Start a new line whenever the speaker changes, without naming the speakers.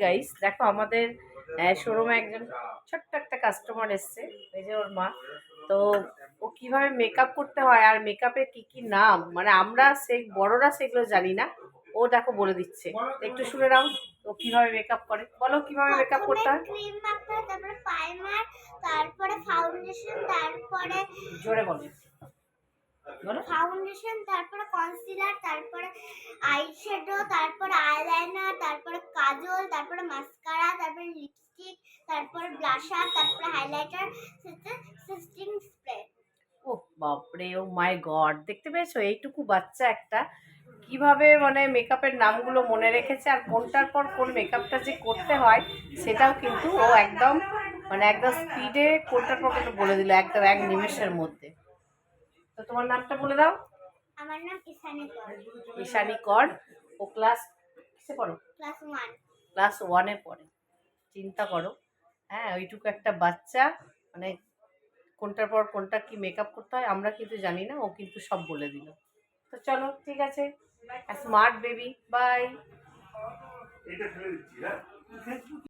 Guys দেখো আমাদের শোরুমে একজন ছোট্ট একটা কাস্টমার এসছে, এই যে ওর মা। তো ও কিভাবে মেকআপ করতে হয় আর মেকআপের কি কি নাম, মানে আমরা বড়রা সেগুলো জানি না, ও দেখো বলে দিচ্ছে। একটু শুনে নাও ও কিভাবে মেকআপ করে। বলো কিভাবে মেকআপ করতে হয়।
ক্রিম মাখতে হয়, তারপরে প্রাইমার, তারপরে ফাউন্ডেশন, তারপরে
জোরে বলো বলো।
ফাউন্ডেশন, তারপরে কনসিলার, তারপরে আইশ্যাডো, তারপরে আইলাইনার, তারপরে কাজল, তারপরে মাস্কারা, তারপরে লিপস্টিক, তারপরে ব্লাশার, তারপরে হাইলাইটার, সেটিং স্প্রে।
ও বাপরে, ও মাই গড, দেখতে পেয়েছো এইটুকু বাচ্চা একটা কিভাবে মানে মেকআপের নামগুলো মনে রেখেছে, আর কোনটার পর কোন মেকআপটা যে করতে হয় সেটাও কিন্তু ও একদম মানে একদম স্পিডে কোনটার পর কোনটা বলে দিল একদম এক নিমেষের মধ্যে। তো তোমার নামটা বলে দাও।
আমার নাম ইসানি কর।
ঈশানী কর। ও ক্লাস কিসে পড়ো?
ক্লাস 1।
ক্লাস ওয়ানে পড়ে। চিন্তা করো, হ্যাঁ ওইটুকু একটা বাচ্চা মানে কোনটার পর কোনটা কি মেকআপ করতে হয় আমরা কিন্তু জানি না, ও কিন্তু সব বলে দিল। তো চলো ঠিক আছে, স্মার্ট বেবি, বাই।